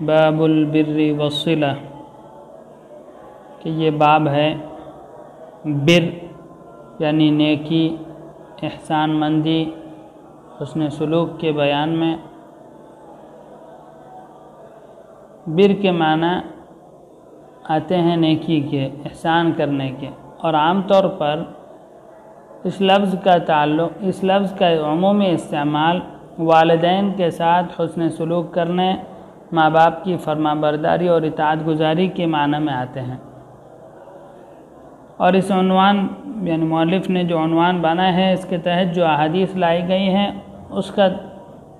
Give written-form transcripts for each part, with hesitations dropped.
बाब बिर्रि वस्सिला, कि ये बाब है बिर यानी नेकी, एहसान मंदी, हुस्न सलूक के बयान में। बिर के माना आते हैं नेकी के, एहसान करने के, और आम तौर पर इस लफ्ज़ का ताल्लुक़, इस लफ्ज़ का उमूमी इस्तेमाल वालिदैन के साथ हुस्न सलूक करने, माँ बाप की फरमाबरदारी और इताअत गुजारी के माना में आते हैं। और इस उन्वान यानी मुअल्लिफ़ ने जो उन्वान बना है, इसके तहत जो अहादीस लाई गई हैं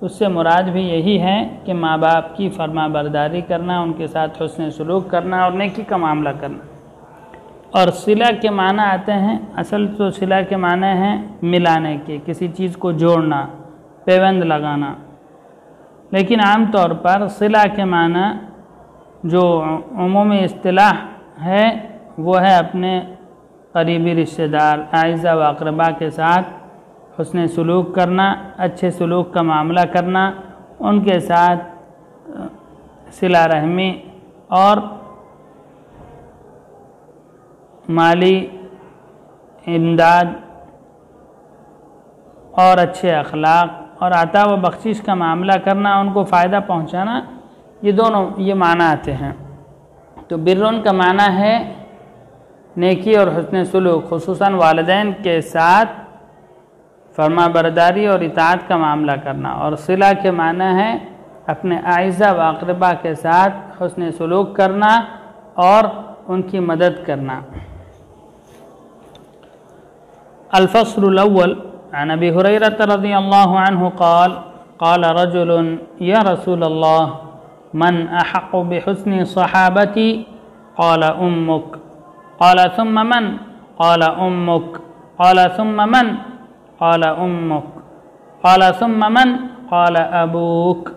उससे मुराद भी यही है कि माँ बाप की फरमाबरदारी करना, उनके साथ हुस्न सलूक करना और नेकी का मामला करना। और सिला के माना आते हैं, असल तो सिला के माने हैं मिलाने के, किसी चीज़ को जोड़ना, पेवंद लगाना। लेकिन आम तौर पर सिला के माना जो उमूमी इस्तिलाह है वो है अपने करीबी रिश्तेदार, आइज़ा व अक़रबा के साथ हुस्न सलूक करना, अच्छे सलूक का मामला करना, उनके साथ सिला रहमी और माली इमदाद और अच्छे अखलाक और अता व बख्शिश का मामला करना, उनको फ़ायदा पहुंचाना, ये दोनों ये माना आते हैं। तो बिर्रुन का माना है नेकी और हुस्न सलूक, खुसूसन वालिदैन के साथ फरमाबरदारी और इताअत का मामला करना। और सिला के माना है अपने आइज़ा व अक़रबा के साथ हुस्न सलूक करना और उनकी मदद करना। अल-फ़स्लुल अव्वल अन अबी हुरैरह रज़ियल्लाहु अन्हु क़ाल क़ाल रजुलुन या रसूलल्लाह मन अहक़्क़ु बिहुस्नि सहाबती क़ाल उम्मुक क़ाल सुम्मा मन क़ाल उम्मुक क़ाल सुम्मा मन क़ाल उम्मुक क़ाल सुम्मा मन क़ाल अबूक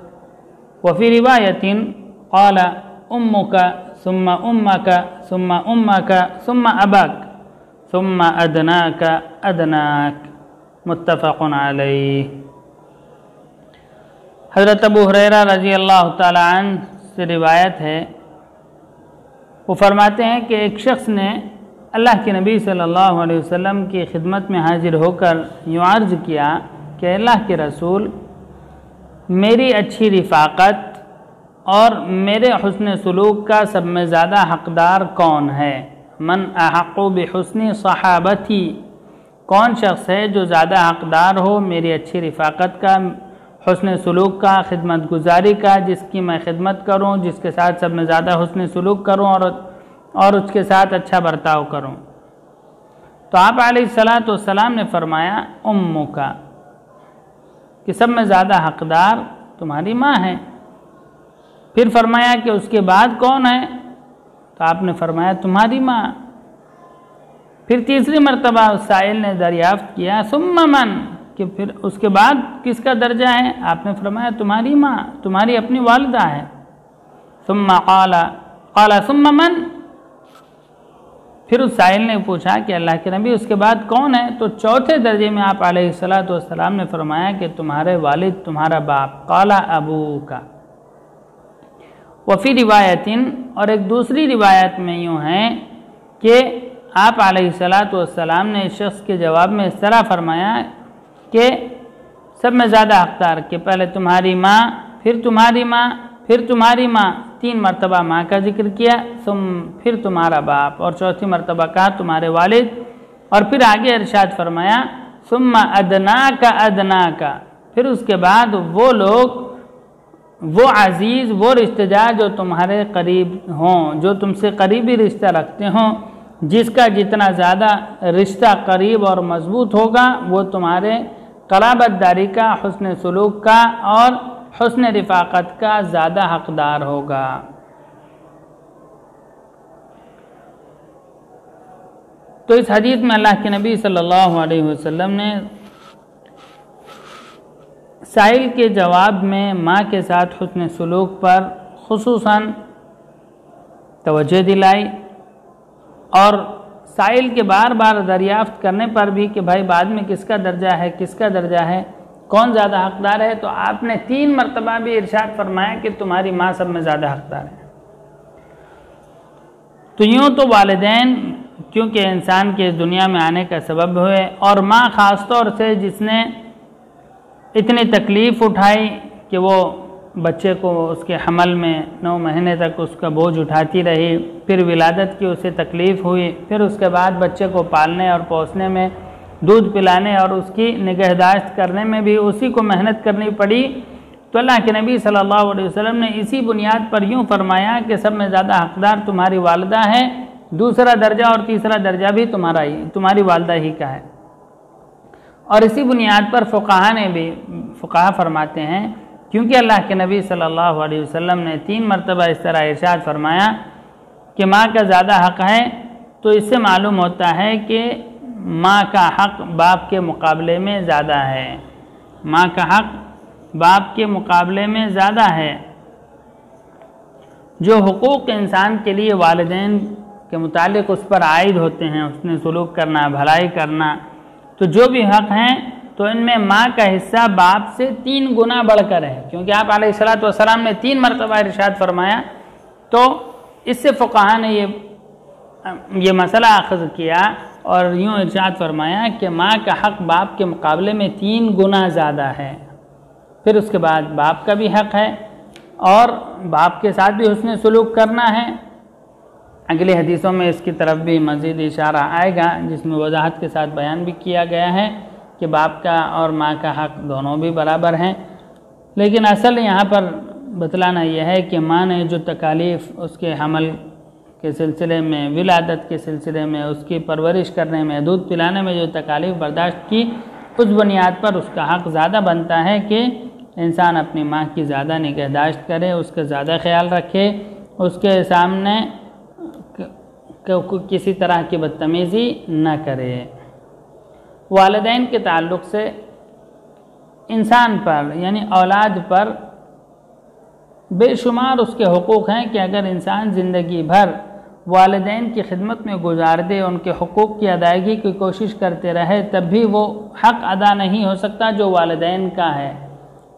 वफ़ी रिवायतिन क़ाल उम्मुक सुम्मा उम्मक सुम्मा उम्मक सुम्मा अबाक सुम्मा अदनाक अदनाक। मुत्तफ़क़ुन अलैह। हज़रत अबू हुरैरा रज़ी अल्लाह ताला अन्हु से रिवायत है, वो फरमाते हैं कि एक शख्स ने अल्लाह के नबी सल्लल्लाहु अलैहि वसल्लम की खिदमत में हाजिर होकर यूँ अर्ज़ किया कि अल्लाह के रसूल, मेरी अच्छी रिफ़ाक़त और मेरे हुस्न सलूक का सब में ज़्यादा हक़दार कौन है? मन अहक़्क़ु बिहुस्नि सहाबती, कौन शख्स है जो ज़्यादा हक़दार हो मेरी अच्छी रिफ़ाक़त का, हुस्न सलूक का, खिदमत गुजारी का, जिसकी मैं खिदमत करूं, जिसके साथ सब में ज़्यादा हुस्न सलूक करूं और उसके साथ अच्छा बर्ताव करूं। तो आप अलैहिस्सलातु वस्सलाम ने फरमाया उम्मु का, कि सब में ज़्यादा हक़दार तुम्हारी माँ है। फिर फरमाया कि उसके बाद कौन है? तो आपने फरमाया तुम्हारी माँ। फिर तीसरी मरतबा साइल ने दरियाफ्त किया सुम्मा मन, कि फिर उसके बाद किसका दर्जा है? आपने फरमाया तुम्हारी माँ, तुम्हारी अपनी वालिदा है। सुम्मा क़ाला क़ाला सुम्मा मन, फिर उस साइल ने पूछा कि अल्लाह के नबी उसके बाद कौन है? तो चौथे दर्जे में आप अलैहिस्सलातु वस्सलाम ने फरमाया कि तुम्हारे वालिद, तुम्हारा बाप। क़ाला अबू का। वफ़ी रिवायतिन, और एक दूसरी रिवायत में यूँ है कि आप अलैहिस्सलातु वस्सलाम ने इस शख्स के जवाब में इस तरह फरमाया कि सब में ज़्यादा हक़दार, कि पहले तुम्हारी माँ, फिर तुम्हारी माँ, फिर तुम्हारी माँ, 3 मरतबा माँ का जिक्र किया, फिर तुम्हारा बाप, और चौथी मरतबा कहा तुम्हारे वालिद। और फिर आगे इरशाद फरमाया सुम्मा अदना का, फिर उसके बाद वो लोग, वो अज़ीज़, वो रिश्तेदार जो तुम्हारे करीब हों, जो तुमसे करीबी रिश्ता रखते हों, जिसका जितना ज़्यादा रिश्ता करीब और मज़बूत होगा वो तुम्हारे क़राबतदारी का, हुस्न सलूक का और हुस्न रिफ़ाक़त का ज़्यादा हक़दार होगा। तो इस हदीस में अल्लाह के नबी सल्लल्लाहु अलैहि वसल्लम ने साइल के जवाब में माँ के साथ हुस्न सलूक पर खुसूसन तवज्जो दिलाई और साइल के बार बार दरियाफ्त करने पर भी कि भाई बाद में किसका दर्जा है, कौन ज़्यादा हकदार है, तो आपने 3 मरतबा भी इरशाद फरमाया कि तुम्हारी माँ सब में ज़्यादा हकदार है। तो यूँ तो वालिदैन क्योंकि इंसान के इस दुनिया में आने का सबब हुए, और माँ ख़ास तौर से जिसने इतनी तकलीफ़ उठाई कि वो बच्चे को उसके हमल में 9 महीने तक उसका बोझ उठाती रही, फिर विलादत की उसे तकलीफ़ हुई, फिर उसके बाद बच्चे को पालने और पोसने में, दूध पिलाने और उसकी निगहदाश्त करने में भी उसी को मेहनत करनी पड़ी। तो अल्लाह के नबी सल्लल्लाहु अलैहि वसल्लम ने इसी बुनियाद पर यूँ फरमाया कि सब में ज़्यादा हकदार तुम्हारी वालिदा है, दूसरा दर्जा और तीसरा दर्जा भी तुम्हारी वालिदा ही का है। और इसी बुनियाद पर फ़ुक़हा फरमाते हैं क्योंकि अल्लाह के नबी सल्लल्लाहु अलैहि वसल्लम ने 3 मरतबा इस तरह इरशाद फरमाया कि माँ का ज़्यादा हक़ है, तो इससे मालूम होता है कि माँ का हक़ बाप के मुकाबले में ज़्यादा है, माँ का हक़ बाप के मुकाबले में ज़्यादा है। जो हुकूक़ इंसान के लिए वालिदैन के मुतालिक उस पर आयद होते हैं, उसने सलूक करना, भलाई करना, तो जो भी हक़ हैं तो इनमें माँ का हिस्सा बाप से 3 गुना बढ़कर है, क्योंकि आप अलैहिस्सलातु वस्सलाम ने 3 मरतबा इरशाद फरमाया। तो इससे फ़ुक़हा ने ये मसला अख़ज़ किया और यूँ इरशाद फरमाया कि माँ का हक़ बाप के मुकाबले में 3 गुना ज़्यादा है। फिर उसके बाद बाप का भी हक़ है और बाप के साथ भी हुस्न सलूक करना है। अगले हदीसों में इसकी तरफ भी मज़ीद इशारा आएगा, जिसमें वजाहत के साथ बयान भी किया गया है कि बाप का और माँ का हक़ दोनों भी बराबर हैं। लेकिन असल यहाँ पर बतलाना यह है कि माँ ने जो तकालीफ़ उसके हमल के सिलसिले में, विलादत के सिलसिले में, उसकी परवरिश करने में, दूध पिलाने में जो तकालीफ़ बर्दाश्त की, उस बुनियाद पर उसका हक़ ज़्यादा बनता है कि इंसान अपनी माँ की ज़्यादा निगहदाश्त करे, उसका ज़्यादा ख्याल रखे, उसके सामने किसी तरह की बदतमीज़ी न करे। वालिदैन के ताल्लुक़ से इंसान पर यानी औलाद पर बेशुमार उसके हुकूक़ हैं कि अगर इंसान ज़िंदगी भर वालिदैन की खिदमत में गुजार दे, उनके हुकूक़ की अदायगी की कोशिश करते रहे, तब भी वो हक़ अदा नहीं हो सकता जो वालिदैन का है।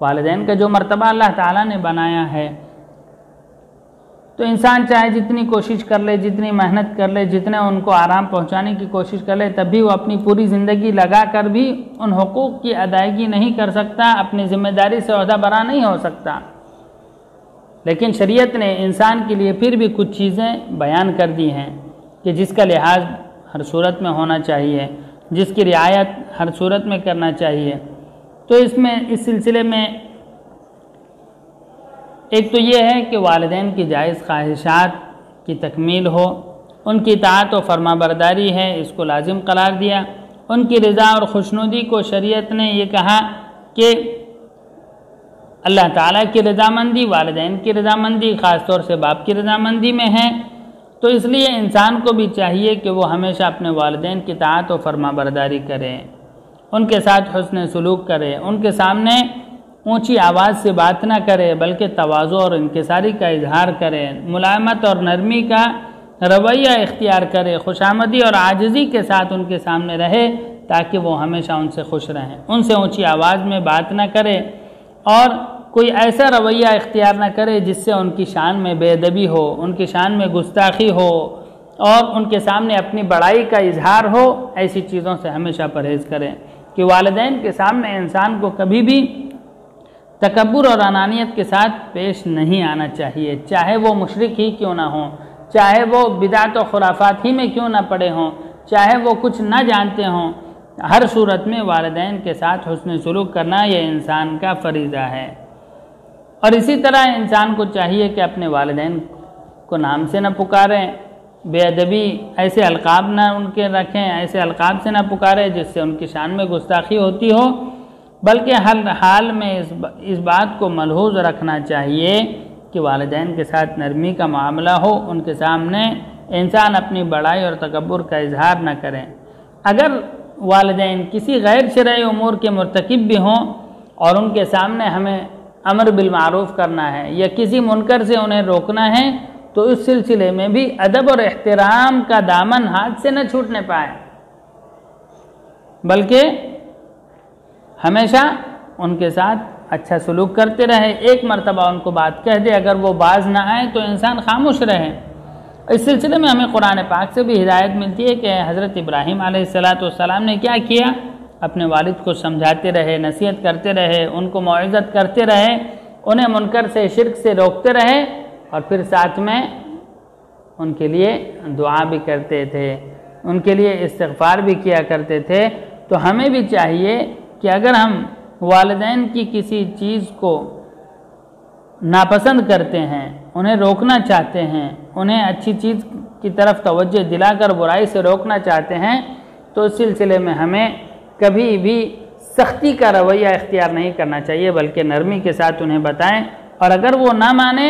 वालिदैन का जो मर्तबा अल्लाह ताला ने बनाया है, तो इंसान चाहे जितनी कोशिश कर ले, जितनी मेहनत कर ले, जितने उनको आराम पहुंचाने की कोशिश कर ले, तब भी वो अपनी पूरी ज़िंदगी लगा कर भी उन हुकूक़ की अदायगी नहीं कर सकता, अपनी ज़िम्मेदारी से ओहदा बरा नहीं हो सकता। लेकिन शरीयत ने इंसान के लिए फिर भी कुछ चीज़ें बयान कर दी हैं कि जिसका लिहाज हर सूरत में होना चाहिए, जिसकी रियायत हर सूरत में करना चाहिए। तो इसमें इस सिलसिले में एक तो ये है कि वालिदैन की जायज़ ख्वाहिशात की तकमील हो, उनकी इताअत और फरमाबरदारी है, इसको लाजिम करार दिया। उनकी रज़ा और खुशनुदी को शरीयत ने ये कहा कि अल्लाह ताला की रज़ामंदी, वालिदैन की रज़ामंदी, ख़ास तौर से बाप की रज़ामंदी में है। तो इसलिए इंसान को भी चाहिए कि वो हमेशा अपने वालिदैन की इताअत और फरमाबरदारी करे, उनके साथ हुस्न सलूक करे, उनके सामने ऊंची आवाज़ से बात ना करे, बल्कि तवाज़ु और इंकिसारी का इजहार करे, मुलायमत और नरमी का रवैया इख्तियार करे, खुशामदी और आजिज़ी के साथ उनके सामने रहे, ताकि वो हमेशा उनसे खुश रहें। उनसे ऊंची आवाज़ में बात ना करे और कोई ऐसा रवैया इख्तियार ना करे जिससे उनकी शान में बेअदबी हो, उनकी शान में गुस्ताखी हो और उनके सामने अपनी बड़ाई का इजहार हो। ऐसी चीज़ों से हमेशा परहेज़ करें कि वालिदैन के सामने इंसान को कभी भी तकब्बुर और अनानियत के साथ पेश नहीं आना चाहिए, चाहे वो मुशरिक ही क्यों ना हो, चाहे वो बिदात और खुराफात ही में क्यों ना पड़े हों, चाहे वो कुछ ना जानते हों। हर सूरत में वालिदैन के साथ हुस्न सलूक करना यह इंसान का फरीज़ा है। और इसी तरह इंसान को चाहिए कि अपने वालिदैन को नाम से न पुकारें, बेअदबी ऐसे अलकाब न उनके रखें, ऐसे अलकाब से न पुकारें जिससे उनकी शान में गुस्ताखी होती हो, बल्कि हर हाल में इस बात को मलहूज़ रखना चाहिए कि वालिदैन के साथ नरमी का मामला हो, उनके सामने इंसान अपनी बड़ाई और तकब्बुर का इजहार न करें। अगर वालिदैन किसी गैर शरई उमूर के मुर्तकिब भी हों और उनके सामने हमें अमर बिल मारूफ करना है या किसी मुनकर से उन्हें रोकना है, तो इस सिलसिले में भी अदब और एहतराम का दामन हाथ से न छूटने पाए, बल्कि हमेशा उनके साथ अच्छा सलूक करते रहे। एक मरतबा उनको बात कह दे, अगर वो बाज ना आए तो इंसान खामोश रहे। इस सिलसिले में हमें कुरान पाक से भी हिदायत मिलती है कि हज़रत इब्राहीम अलैहिस्सलाम ने क्या किया, अपने वालिद को समझाते रहे, नसीहत करते रहे, उनको मौइज़त करते रहे, उन्हें मुनकर से शिर्क से रोकते रहे और फिर साथ में उनके लिए दुआ भी करते थे, उनके लिए इस्तिग़फ़ार भी किया करते थे। तो हमें भी चाहिए कि अगर हम वालिदैन की किसी चीज़ को नापसंद करते हैं, उन्हें रोकना चाहते हैं, उन्हें अच्छी चीज़ की तरफ तवज्जो दिलाकर बुराई से रोकना चाहते हैं, तो इस सिलसिले में हमें कभी भी सख्ती का रवैया इख्तियार नहीं करना चाहिए, बल्कि नरमी के साथ उन्हें बताएं और अगर वो ना माने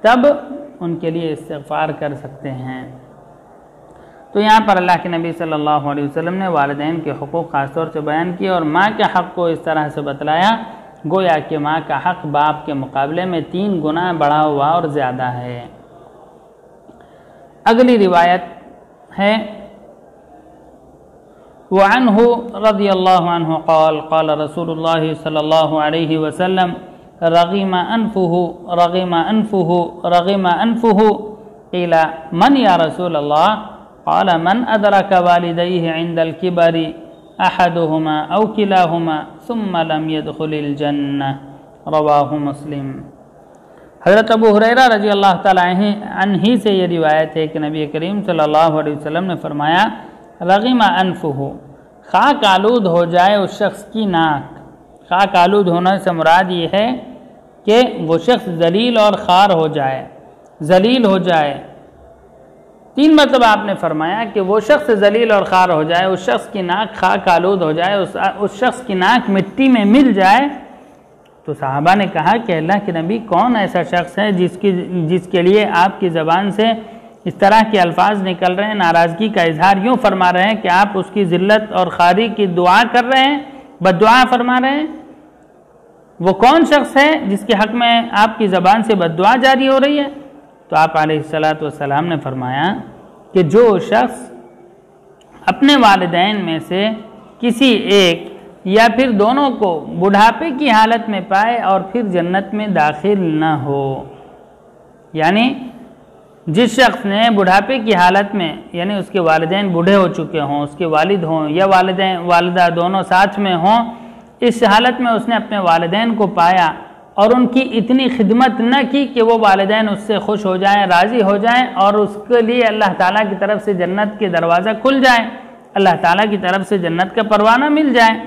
तब उनके लिए इस्तिग़फ़ार कर सकते हैं। तो यहाँ पर अल्लाह के नबी सल्लल्लाहु अलैहि वसल्लम ने वालिदैन के हुकूक़ ख़ास तौर से बयान किए और माँ के हक़ को इस तरह से बतलाया गोया कि माँ का हक़ बाप के मुकाबले में 3 गुना बढ़ा हुआ और ज़्यादा है। अगली रिवायत है वअन्हु रज़ियल्लाहु अन्हु क़ाल क़ाल रसूलुल्लाह सल्लल्लाहु अलैहि वसल्लम रग़िमा अनफ़ुहु क़ीला मन या रसूलल्लाह क़ाल मन अदरक वालिदैहि इंदल किबरी अहदुहुमा औ किलाहुमा सुम्मा लम यदखुलिल जन्नह, रवाहु मुस्लिम। हज़रत अबू हुरैरा रज़ी अल्लाह तआला अन्ही से ये रिवायत है कि नबी करीम सल्लल्लाहु अलैहि वसल्लम ने फरमाया रग़िमा अनफ़ुहु, खाक आलूद हो जाए उस शख्स की नाक। खाक आलूद होने से मुराद ये है कि वो शख्स जलील और ख़ार हो जाए, जलील हो जाए। 3 मरतबा आपने फरमाया कि वो शख्स जलील और ख़ार हो जाए, उस शख्स की नाक खाक आलूद हो जाए, उस शख्स की नाक मिट्टी में मिल जाए। तो सहाबा ने कहा कि अल्लाह के नबी कौन ऐसा शख्स है जिसके लिए आपकी ज़बान से इस तरह के अल्फाज निकल रहे हैं, नाराज़गी का इजहार यूँ फरमा रहे हैं कि आप उसकी ज़िल्लत और ख़ारी की दुआ कर रहे हैं, बद्दुआ फरमा रहे हैं। वो कौन शख्स है जिसके हक़ में आपकी ज़बान से बद्दुआ जारी हो रही है? तो आप अलैहिस्सलातु वस्सलाम ने फरमाया कि जो शख्स अपने वालिदैन में से किसी एक या फिर दोनों को बुढ़ापे की हालत में पाए और फिर जन्नत में दाखिल न हो, यानी जिस शख्स ने बुढ़ापे की हालत में, यानी उसके वालिदैन बूढ़े हो चुके हों, उसके वालिद हों या वालिदा दोनों साथ में हों, इस हालत में उसने अपने वालिदैन को पाया और उनकी इतनी खिदमत न की कि वो वालिदैन उससे खुश हो जाएं, राज़ी हो जाएं और उसके लिए अल्लाह ताला की तरफ से जन्नत के दरवाज़ा खुल जाए, अल्लाह ताला की तरफ से जन्नत का परवाना मिल जाए।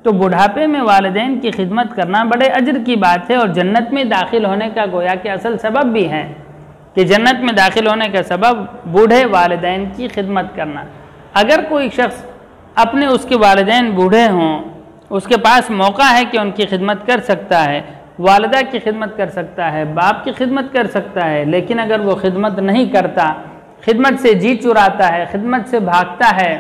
तो बुढ़ापे में वालिदैन की खिदमत करना बड़े अजर की बात है और जन्नत में दाखिल होने का गोया के असल सबब भी है कि जन्नत में दाखिल होने का सबब बूढ़े वालिदैन की खिदमत करना। अगर कोई शख्स अपने उसके वालिदैन बूढ़े हों, उसके पास मौका है कि उनकी खिदमत कर सकता है, वालिदा की खिदमत कर सकता है, बाप की खिदमत कर सकता है, लेकिन अगर वो खिदमत नहीं करता, खिदमत से जी चुराता है, खिदमत से भागता है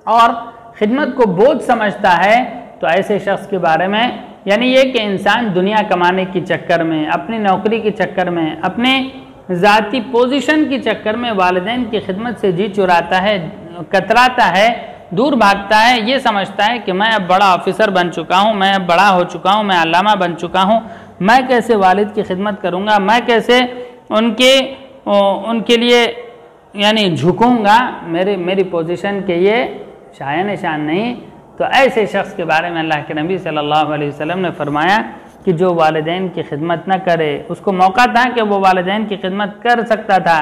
और खिदमत को बोझ समझता है, तो ऐसे शख्स के बारे में, यानी ये कि इंसान दुनिया कमाने के चक्कर में, अपनी नौकरी के चक्कर में, अपने ज़ाती पोजीशन के चक्कर में वालिदैन की खिदमत से जी चुराता है, कतराता है, दूर भागता है, ये समझता है कि मैं अब बड़ा ऑफिसर बन चुका हूँ, मैं अब बड़ा हो चुका हूँ, मैं अल्लामा बन चुका हूँ, मैं कैसे वालिद की खिदमत करूँगा, मैं कैसे उनके लिए यानी झुकूँगा, मेरी पोजीशन के ये शाया निशान नहीं। तो ऐसे शख्स के बारे में अल्लाह के नबी सल्लल्लाहु अलैहि वसल्लम ने फरमाया कि जो वालिदैन की खिदमत न करे, उसको मौका था कि वो वालिदैन की खिदमत कर सकता था,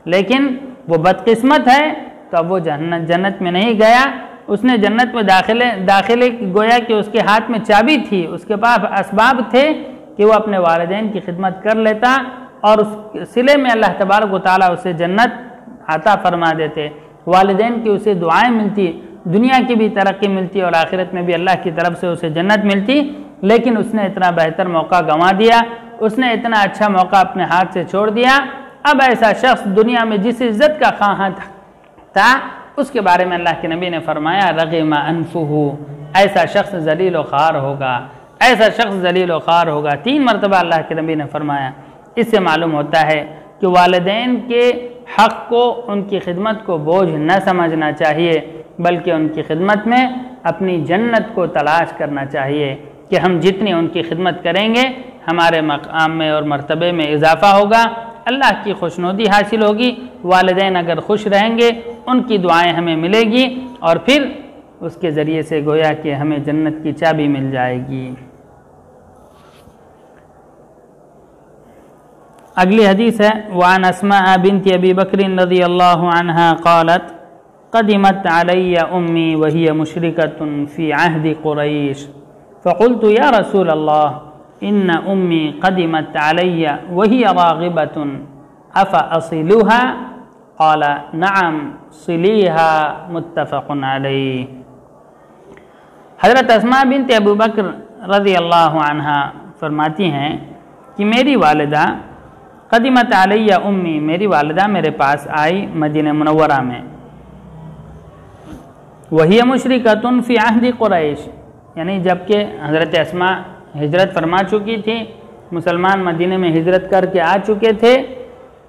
लेकिन वो बदकिस्मत है, तो अब वो जन्नत में नहीं गया। उसने जन्नत में दाखिले गोया कि उसके हाथ में चाबी थी, उसके पास असबाब थे कि वो अपने वालिदैन की खिदमत कर लेता और उस सिले में अल्लाह तबारक व तआला उसे जन्नत अता फरमा देते, वालिदैन की उसे दुआएं मिलती, दुनिया की भी तरक्की मिलती और आखिरत में भी अल्लाह की तरफ से उसे जन्नत मिलती। लेकिन उसने इतना बेहतर मौका गंवा दिया, उसने इतना अच्छा मौका अपने हाथ से छोड़ दिया अब ऐसा शख्स दुनिया में जिस इज्जत का ख्वाह था उसके बारे में अल्लाह के नबी ने फरमाया रग़िमा अनफुहु, ऐसा शख्स ज़लील व ख़ार होगा, ऐसा शख्स ज़लील व ख़ार होगा। 3 मरतबा अल्लाह के नबी ने फरमाया। इससे मालूम होता है कि वालिदैन के हक़ को, उनकी खिदमत को बोझ न समझना चाहिए, बल्कि उनकी खिदमत में अपनी जन्नत को तलाश करना चाहिए कि हम जितनी उनकी खिदमत करेंगे हमारे मकाम में और मर्तबे में इजाफ़ा होगा, अल्लाह की खुशनुदी हासिल होगी। वालिदैन अगर खुश रहेंगे उनकी दुआएं हमें मिलेगी और फिर उसके ज़रिए से गोया कि हमें जन्नत की चाबी मिल जाएगी। अगली हदीस है वान अस्मा बिन्त अबी बकर रज़ियल्लाहु अन्हा क़ालत क़दिमत अलैया उम्मी व हिय मुशरिकतुन फ़ी अहद क़ुरैश फ़क़ुल्तु या रसूल अल्लाह इन्न उम्मी क़दिमत अलैया व हिय राग़िबतुन अफ़ असिलुहा क़ाल नअम सिलीहा मुत्तफ़क़ुन अलैह। हज़रत अस्मा बिन्त अबू बकर रज़ियल्लाहु अन्हा फरमाती हैं कि मेरी वालिदा क़दिमत अलैया उम्मी, मेरी वालिदा मेरे पास आई मदीना मुनव्वरा में, वही मुशरिकतुन फ़ी अहद क़ुरैश, यानी जबकि हज़रत अस्मा हिजरत फरमा चुकी थी, मुसलमान मदीने में हिजरत करके आ चुके थे,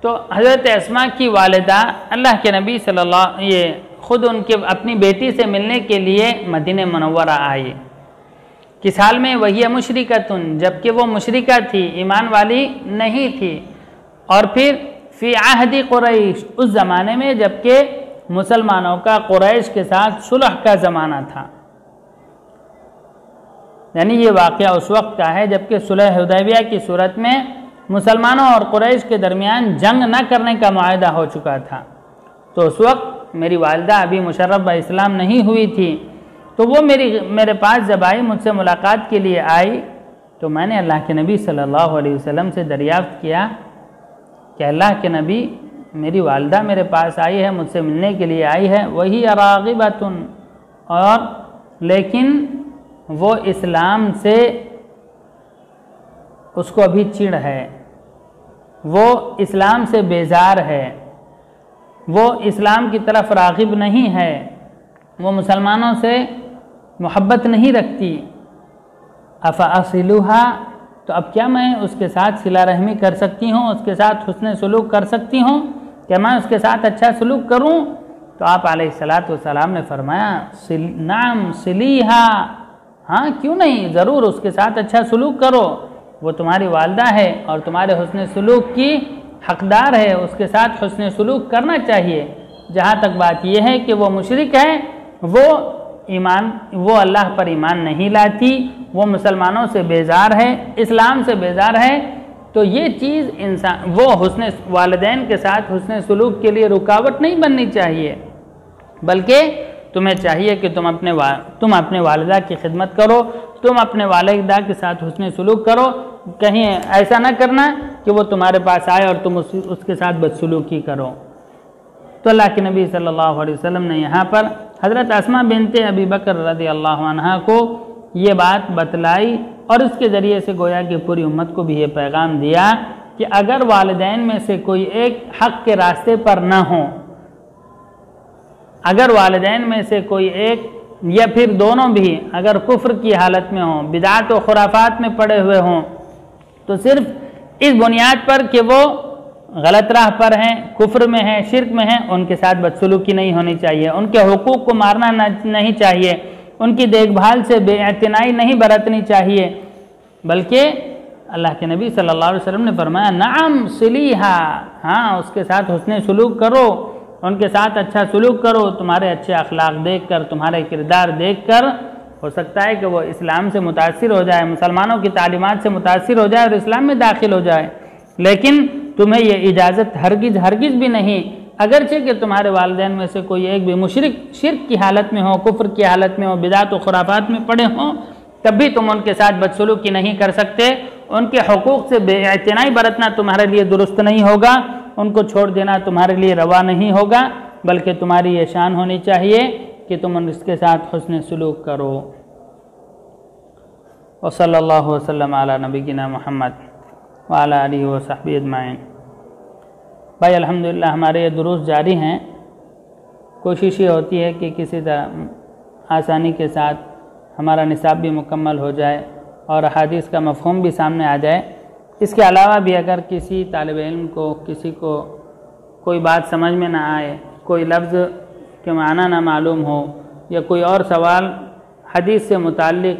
तो हज़रत अस्मा की वालिदा अल्लाह के नबी सल्लल्लाहु ये ख़ुद उनके अपनी बेटी से मिलने के लिए मदीने मुनव्वरा आई। किस हाल में? वही मुशरिकतुन, जबकि वो मुशरिका थी, ईमान वाली नहीं थी। और फिर फ़ी अहद क़ुरैश, उस ज़माने में जबकि मुसलमानों का क़ुरैश के साथ सुलह का ज़माना था, यानी ये वाक़या उस वक्त का है जबकि सुलह हुदैबिया की सूरत में मुसलमानों और क़ुरैश के दरमियान जंग न करने का मुआहदा हो चुका था। तो उस वक्त मेरी वालिदा अभी मुशर्रफ ब इस्लाम नहीं हुई थी, तो वो मेरे पास जब आई, मुझसे मुलाकात के लिए आई, तो मैंने अल्लाह के नबी सल्लल्लाहु अलैहि वसल्लम से दरियाफ़्त किया कि अल्लाह के नबी, मेरी वालिदा मेरे पास आई है, मुझसे मिलने के लिए आई है, वही राग़िबतुन, और लेकिन वो इस्लाम से उसको अभी चिढ़ है, वो इस्लाम से बेजार है, वो इस्लाम की तरफ राग़िब नहीं है, वो मुसलमानों से मोहब्बत नहीं रखती। अफ़ा असिलुहा, तो अब क्या मैं उसके साथ सिला रहमी कर सकती हूँ, उसके साथ हुस्न सलूक कर सकती हूँ? क्या मैं उसके साथ अच्छा सलूक करूँ? तो आप अलैहिस्सलातु वस्सलाम ने फरमाया नाम सिलीहा, हाँ क्यों नहीं, ज़रूर उसके साथ अच्छा सलूक करो, वो तुम्हारी वालिदा है और तुम्हारे हुस्न सलूक की हकदार है, उसके साथ हुस्न सलूक करना चाहिए। जहाँ तक बात यह है कि वो मुशरिक है, वो अल्लाह पर ईमान नहीं लाती, वो मुसलमानों से बेजार है, इस्लाम से बेजार है, तो ये चीज़ इंसान वो हुस्न वालिदैन के साथ हुस्न सलूक के लिए रुकावट नहीं बननी चाहिए, बल्कि तुम्हें चाहिए कि तुम अपने वालिदा की खिदमत करो, तुम अपने वालिदा के साथ हुस्न सलूक करो। कहीं ऐसा ना करना कि वो तुम्हारे पास आए और तुम उसके साथ बदसलूकी करो। तो अल्लाह के नबी सल्लल्लाहु अलैहि वसल्लम ने यहाँ पर हज़रत अस्मा बिन्त अबी बकर रज़ियल्लाहु अन्हा को ये बात बतलाई और इसके ज़रिए से गोया कि पूरी उम्मत को भी ये पैगाम दिया कि अगर वालिदैन में से कोई एक हक़ के रास्ते पर ना हो, अगर वालिदैन में से कोई एक या फिर दोनों भी अगर कुफ्र की हालत में हों, बिदात व खुराफात में पड़े हुए हों, तो सिर्फ इस बुनियाद पर कि वो गलत राह पर हैं, कुफ्र में हैं, शिर्क में हैं, उनके साथ बदसलूकी नहीं होनी चाहिए, उनके हुकूक को मारना नहीं चाहिए, उनकी देखभाल से बेइतनाई नहीं बरतनी चाहिए, बल्कि अल्लाह के नबी सल्लल्लाहु अलैहि वसल्लम ने फरमाया नाम सिलीहा, हाँ उसके साथ हुस्न सलूक करो, उनके साथ अच्छा सलूक करो। तुम्हारे अच्छे अखलाक देख कर, तुम्हारे किरदार देख कर हो सकता है कि वो इस्लाम से मुतासिर हो जाए, मुसलमानों की तालीमात से मुतासिर हो जाए और इस्लाम में दाखिल हो जाए, लेकिन तुम्हें ये इजाज़त हरगिज़ भी नहीं, अगरचे कि तुम्हारे वालिदैन में से कोई एक भी मुशरिक शिर्क की हालत में हो, कुफ्र की हालत में हो, बिदात व खुराफात में पड़े हों, तब भी तुम उनके साथ बदसलूकी नहीं कर सकते, उनके हुकूक से बेइतनाई बरतना तुम्हारे लिए दुरुस्त नहीं होगा, उनको छोड़ देना तुम्हारे लिए रवा नहीं होगा, बल्कि तुम्हारी ये शान होनी चाहिए कि तुम उसके साथ हुस्न सलूक करो। व सल्लल्लाहु वसल्लम अला नबीना मुहम्मद व अला आलिहि व सहबिहि अजमाइन। भाई अल्हम्दुलिल्लाह हमारे ये दुरूस जारी हैं। कोशिश ये होती है कि किसी तरह आसानी के साथ हमारा निसाब भी मुकम्मल हो जाए और हदीस का मफ़हूम भी सामने आ जाए। इसके अलावा भी अगर किसी तालिब इल्म को, किसी को कोई बात समझ में ना आए, कोई लफ्ज़ के माना ना मालूम हो या कोई और सवाल हदीस से मुताल्लिक़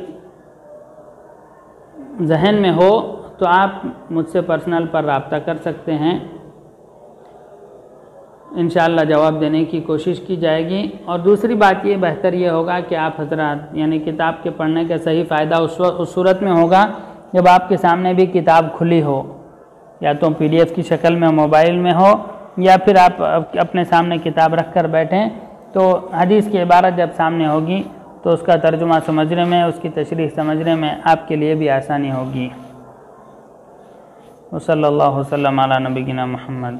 जहन में हो तो आप मुझसे पर्सनल पर रब्ता कर सकते हैं। इंशाअल्लाह जवाब देने की कोशिश की जाएगी। और दूसरी बात ये बेहतर ये होगा कि आप हज़रात यानी किताब के पढ़ने का सही फ़ायदा उस सूरत में होगा जब आपके सामने भी किताब खुली हो, या तो PDF की शक्ल में मोबाइल में हो या फिर आप अपने सामने किताब रख कर बैठें, तो हदीस की इबारत जब सामने होगी तो उसका तर्जुमा समझने में, उसकी तशरीह समझने में आपके लिए भी आसानी होगी। वसल्लल्लाहु वसल्लम अला नबीना मुहम्मद।